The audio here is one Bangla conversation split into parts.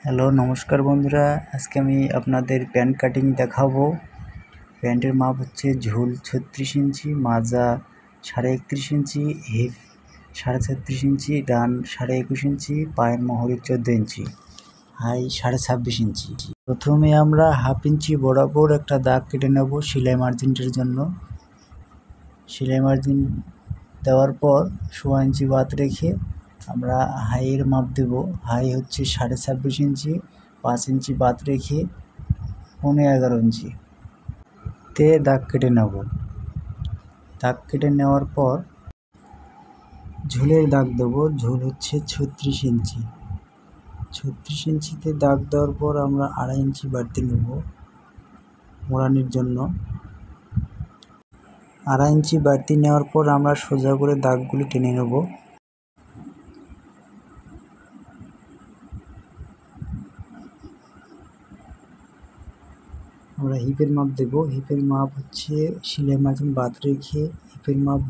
হ্যালো নমস্কার বন্ধুরা, আজকে আমি আপনাদের প্যান্ট কাটিং দেখাবো। প্যান্টের মাপ হচ্ছে ঝুল 36 ইঞ্চি, মাজা 31.5 ইঞ্চি, হিপ 36.5 ইঞ্চি, ডান 21.5 ইঞ্চি, পায়ের মহরি 14 ইঞ্চি, হাই 26.5 ইঞ্চি। প্রথমে আমরা হাফ ইঞ্চি বরাবর একটা দাগ কেটে নেব সেলাই মার্জিনটার জন্য। সেলাই মার্জিন দেওয়ার পর 1.5 ইঞ্চি বাদ রেখে আমরা হাইয়ের মাপ দেব। হাই হচ্ছে 26.5 ইঞ্চি, 5 ইঞ্চি বাদ রেখে 11.5 ইঞ্চি তে দাগ কেটে নেব। দাগ কেটে নেওয়ার পর ঝুলের দাগ দেব। ঝুল হচ্ছে 36 ইঞ্চি। 36 ইঞ্চিতে দাগ দেওয়ার পর আমরা 2.5 ইঞ্চি বাড়তি নেব মোড়ানির জন্য। 2.5 ইঞ্চি বাড়তি নেওয়ার পর আমরা সোজা করে দাগগুলি টেনে নেব। আমরা হিপের মাপ দেব। হিপের মাপ হচ্ছে সেলাই মার্জিন বাদ রেখে হিপের মাপ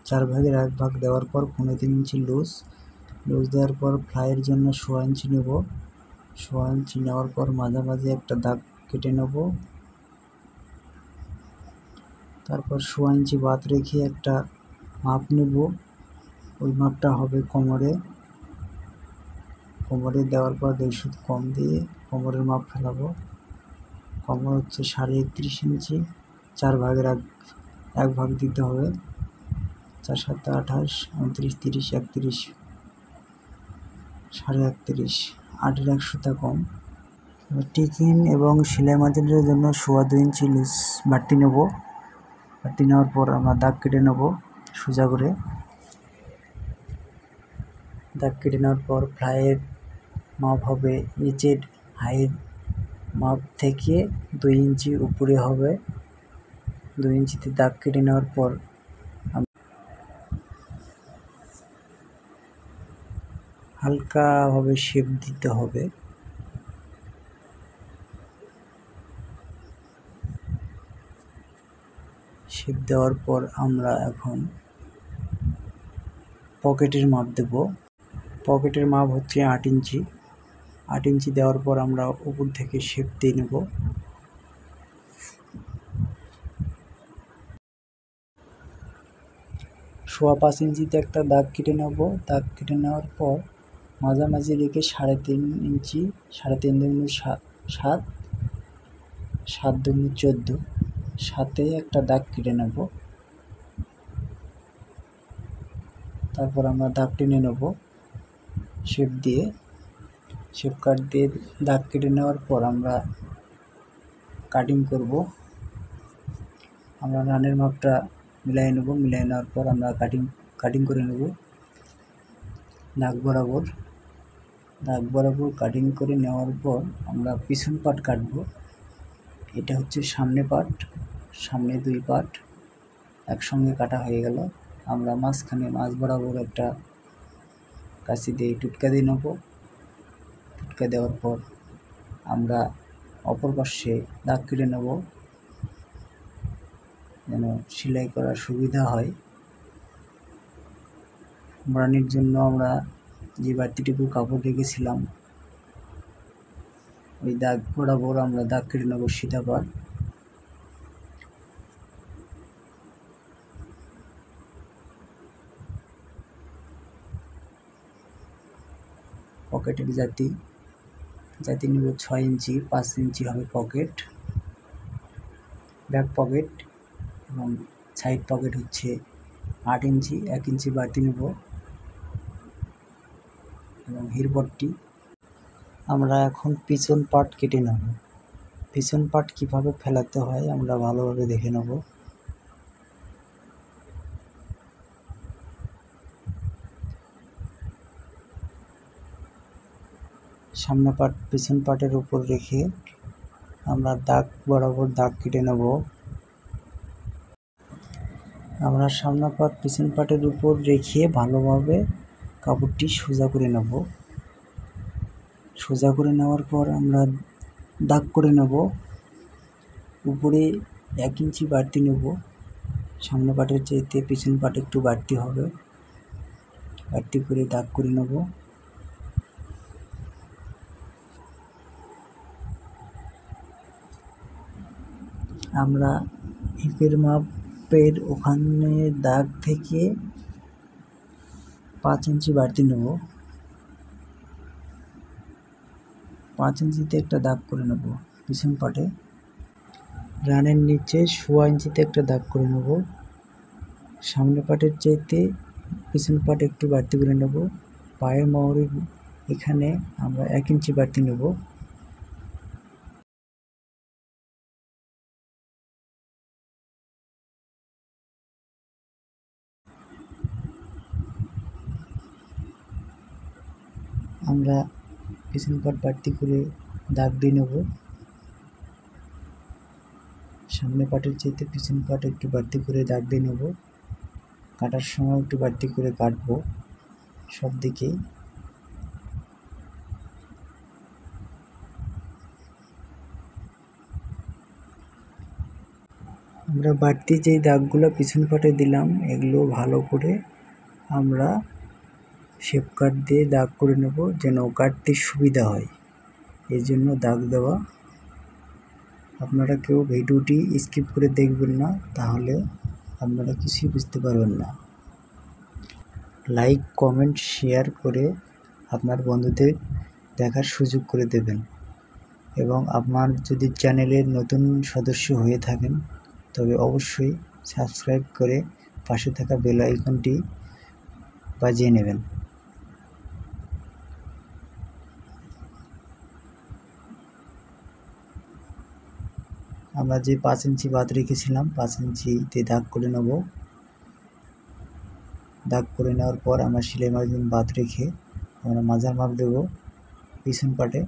4 ভাগের 1 ভাগ দেওয়ার পর 3.5 ইঞ্চি লুজ দেওয়ার পর ফ্লাইয়ের জন্য 1.5 ইঞ্চি নেব। 1.5 ইঞ্চি নেওয়ার পর মাঝামাঝি একটা দাগ কেটে নেব। তারপর 1.5 ইঞ্চি বাদ রেখে একটা মাপ নেব। ওই মাপটা হবে কোমরে দেওয়ার পর 2 সুত কম দিয়ে কোমরের মাপ ফেলাবো। কোমর হচ্ছে 31.5 ইঞ্চি, 4 ভাগের 1 ভাগ দিতে হবে। 4 7 28, 29, 30, 31, 31.5, 8-এর 1 সুতা কম। টিকিন এবং সেলাই মার্জিনের জন্য 2.25 ইঞ্চি লুজ বাড়তি নেব। বাড়তি নেওয়ার পর আমরা দাগ কেটে নেব সোজা করে। দাগ কেটে নেওয়ার পর ফ্লাইয়ের মাপ হবে নিচের হাইট মাপ থেকে 2 ইঞ্চি উপরে হবে। 2 ইঞ্চিতে দাগ কেটে নেওয়ার পর হালকাভাবে শেপ দিতে হবে। শেপ দেওয়ার পর আমরা এখন পকেটের মাপ দেব। পকেটের মাপ হচ্ছে 8 ইঞ্চি। 8 ইঞ্চি দেওয়ার পর আমরা উপর থেকে শেপ দিয়ে নেব। সোয়া 5 ইঞ্চিতে একটা দাগ কেটে নেব। দাগ কেটে নেওয়ার পর মাঝামাঝি রেখে 3.5 ইঞ্চি, 3.5 দুগুণ 7, 7 দুগুণ 14, 7-এ একটা দাগ কেটে নেব। তারপর আমরা দাগ টেনে নেব শেপ দিয়ে। শেপ কাট দিয়ে দাগ কেটে নেওয়ার পর আমরা কাটিং করব। আমরা রানের মাপটা মিলাই নেব। মিলাই নেওয়ার পর আমরা কাটিং করে নেব দাগ বরাবর কাটিং করে নেওয়ার পর আমরা পিছন পাট কাটব। এটা হচ্ছে সামনে পাট, সামনে 2 পাট একসঙ্গে কাটা হয়ে গেল। আমরা মাঝখানে মাঝ বরাবর একটা কাঁচি দিয়ে টুটকা দিয়ে নেব। টুটকা দেওয়ার পর আমরা অপর পাশে দাগ কেটে নেব যেন সেলাই করার সুবিধা হয়। মোড়ানির জন্য আমরা যে বাড়তিটুকু কাপড় রেখেছিলাম ওই দাগ বরাবর আমরা দাগ কেটে নেব সিধা পাট। পকেটের জাতি নেব 6 ইঞ্চি, 5 ইঞ্চি হবে পকেট, ব্যাক পকেট, এবং সাইড পকেট হচ্ছে 8 ইঞ্চি, 1 ইঞ্চি বাড়তি নেব। এবং হিরপট্টি আমরা এখন পিছন পাট কেটে নেব। পিছন পাট কীভাবে ফেলাতে হয় আমরা ভালোভাবে দেখে নেব। সামনে পাট পিছন পাটের উপর রেখে আমরা দাগ বরাবর দাগ কেটে নেব। আমরা সামনে পাট পিছন পাটের উপর রেখে ভালোভাবে কাপড়টি সোজা করে নেব। সোজা করে নেওয়ার পর আমরা দাগ করে নেব। উপরে 1 ইঞ্চি বাড়তি নেব। সামনে পাটের চাইতে পিছন পাট একটু বাড়তি হবে। বাড়তি করে দাগ করে নেব। আমরা হিপের মাপের ওখানে দাগ থেকে 5 ইঞ্চি বাড়তি নেব। 5 ইঞ্চিতে একটা দাগ করে নেব পিছন পাটে। রানের নিচে 1.25 ইঞ্চিতে একটা দাগ করে নেব। সামনে পাটের চাইতে পিছন পাট একটু বাড়তি করে নেব। পায়ের মোহরের এখানে আমরা 1 ইঞ্চি বাড়তি নেব। আমরা পিছন পাট বাড়তি করে দাগ দিয়ে নেব। সামনে পাটের চাইতে পিছন পাট একটু বাড়তি করে দাগ দিয়ে নেব। কাটার সময় একটু বাড়তি করে কাটবো সব দিকেই। আমরা বাড়তি যেই দাগগুলো পিছন পাটে দিলাম এগুলো ভালো করে আমরা শেপ কাট দিয়ে দাগ করে নেব, যেন কাটতে সুবিধা হয়, এই জন্য দাগ দেওয়া। আপনারা কেউ ভিডিওটি স্কিপ করে দেখবেন না, তাহলে আপনারা কিছুই বুঝতে পারবেন না। লাইক, কমেন্ট, শেয়ার করে আপনার বন্ধুদের দেখার সুযোগ করে দেবেন। এবং আপনার যদি চ্যানেলের নতুন সদস্য হয়ে থাকেন তবে অবশ্যই সাবস্ক্রাইব করে পাশে থাকা বেল আইকনটি বাজিয়ে নেবেন। আমরা যে 5 ইঞ্চি বাদ রেখেছিলাম 5 ইঞ্চিতে দাগ করে নেব। দাগ করে নেওয়ার পর আমরা সেলাই মার্জিন বাদ রেখে আমরা মাজার মাপ দেব। পিছন পাটে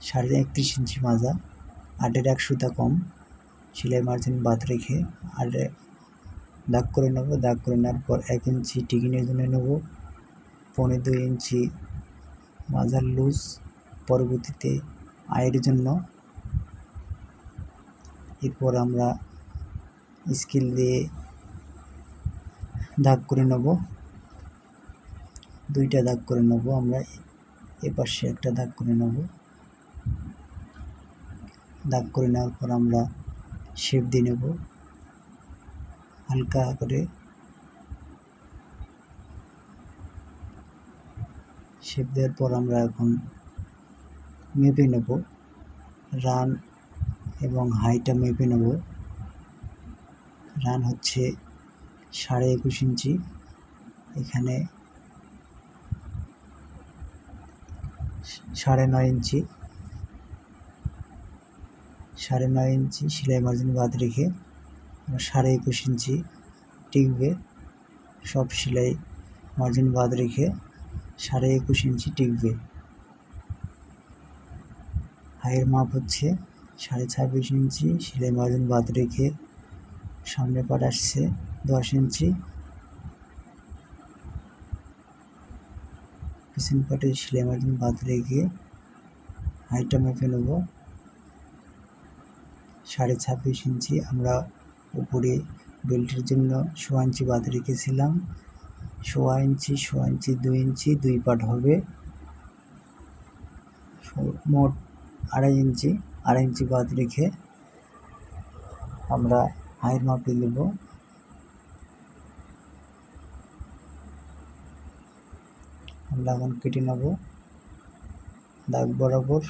31.5 ইঞ্চি মাজা, 8-এর 1 সুতা কম, সেলাই মার্জিন বাদ রেখে আর দাগ করে নেব। দাগ করে নেওয়ার পর 1 ইঞ্চি টিকিনের জন্য নেব, 1.25 ইঞ্চি মাজার লুজ পরবর্তীতে আয়ের জন্য। এরপর আমরা স্কেল দিয়ে দাগ করে নেব, 2টা দাগ করে নেব। আমরা এপাশে একটা দাগ করে নেব। দাগ করে নেওয়ার পর আমরা শেপ দিয়ে নেব হালকা করে। শেপ দেওয়ার পর আমরা এখন মেপে নেব, রান এবং হাইটা মেপে নেব। রান হচ্ছে 21.5 ইঞ্চি, এখানে 9.5 ইঞ্চি, 9.5 ইঞ্চি সেলাই মার্জিন বাদ রেখে 21.5 ইঞ্চি টিকবে। সব সেলাই মার্জিন বাদ রেখে 21.5 ইঞ্চি টিকবে। হাইয়ের মাপ হচ্ছে 26.5 ইঞ্চি, সেলাই মার্জিন বাদ রেখে সামনে পাট আসছে 10 ইঞ্চি। পিছন পাটে সেলাই মার্জিন বাদ রেখে হাইটটা মেপে নেব 26.5 ইঞ্চি। আমরা উপরে বেল্টের জন্য 1.25 ইঞ্চি বাদ রেখেছিলাম, 1.25 ইঞ্চি, 1.25 ইঞ্চি, 2 ইঞ্চি, 2 পাট হবে, মোট 2.5 ইঞ্চি। 2.5 ইঞ্চি বাদ রেখে আমরা হাইয়ের মাপে নেব। আমরা এখন কেটে নেব দাগ বরাবর।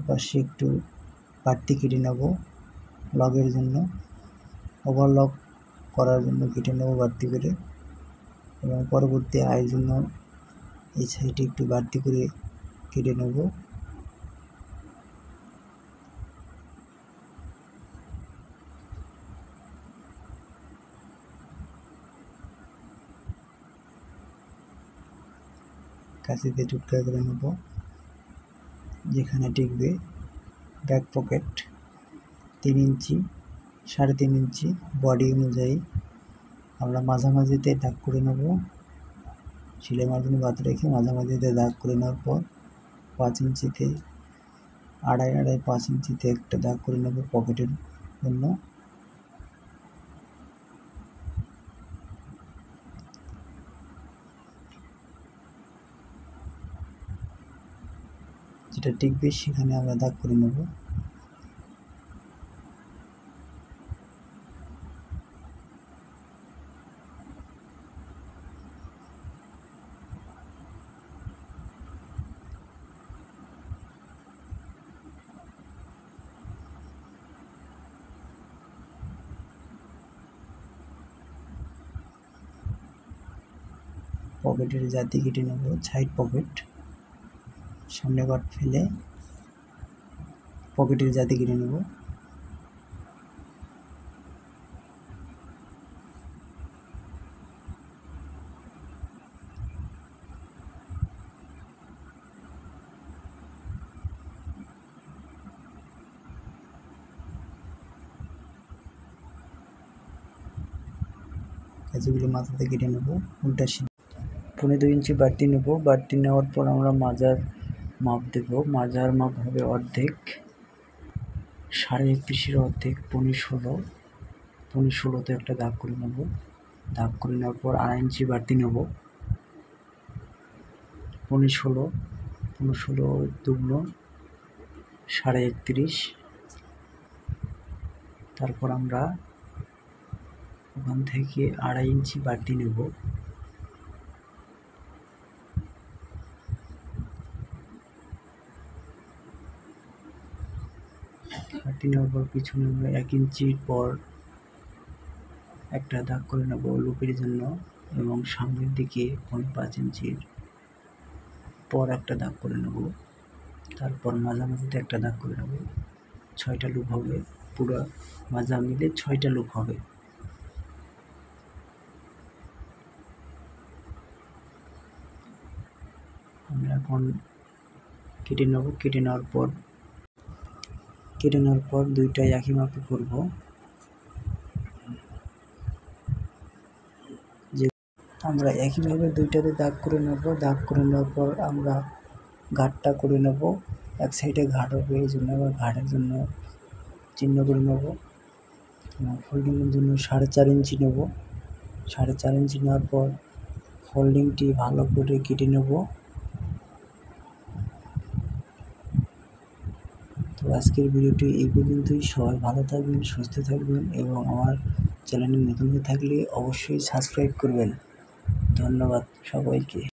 পাশে একটু বাড়তি কেটে নেব লগের জন্য, ওভারলক করার জন্য কেটে নেব বাড়তি করে। এবং পরবর্তী আয়ের জন্য এই সাইডে একটু বাড়তি করে কেটে নেব। কাঁচিতে টুকরা করে নেব যেখানে টিকবে। ব্যাক পকেট 3 ইঞ্চি, 3.5 ইঞ্চি বডি অনুযায়ী আমরা মাঝামাঝিতে দাগ করে নেব। সেলাই মার্জিন বাদ রেখে মাঝামাঝিতে দাগ করে নেওয়ার পর 5 ইঞ্চিতে 2.5 5 ইঞ্চিতে একটা দাগ করে নেব পকেটের জন্য। যেটা টিকবে সেখানে আমরা দাগ করে নেব। পকেটের জাতি কেটে নেব, সাইড পকেট, সামনে বাট ফেলে পকেটের জাতি কেটে নেব। কাজগুলি মাথাতে কেটে নেব উল্টা সিধা। 2.5 ইঞ্চি বাড়তি নেব। বাড়তি নেওয়ার পর আমরা মাজার মাপ দেব। মাজার মাপ হবে অর্ধেক, 31.5-এর অর্ধেক 15.16। 15.16তে একটা দাগ করে নেব। দাগ করে নেওয়ার পর 2.5 ইঞ্চি বাড়তি নেব। 15.16 দুগুণ 31.5। তারপর আমরা ওখান থেকে 2.5 ইঞ্চি বাড়তি নেব। বাড়তি নেওয়ার পর পিছনে আমরা 1 ইঞ্চির পর একটা দাগ করে নেব লুপের জন্য, এবং সামনের দিকে 5 ইঞ্চির পর একটা দাগ করে নেব। তারপর মাঝামাঝিতে একটা দাগ করে নেব। 6টা লুপ হবে, পুরো মাজা মিলে 6টা লুপ হবে। আমরা এখন কেটে নেব। কেটে নেওয়ার পর দুইটাই একই মাপে করব। যে আমরা একইভাবে দুইটাতে দাগ করে নেব। দাগ করে নেওয়ার পর আমরা ঘাটটা করে নেব। এক সাইডে ঘাট হবে, এই জন্য আবার ঘাটের জন্য চিহ্ন করে নেব। ফোল্ডিংয়ের জন্য 4.5 ইঞ্চি নেব। 4.5 ইঞ্চি নেওয়ার পর ফোল্ডিংটি ভালো করে কেটে নেব। তো আজকের ভিডিওটি এই পর্যন্তই। সবাই ভালো থাকবেন, সুস্থ থাকবেন, এবং আমার চ্যানেলে নতুন হয়ে থাকলে অবশ্যই সাবস্ক্রাইব করবেন। ধন্যবাদ সবাইকে।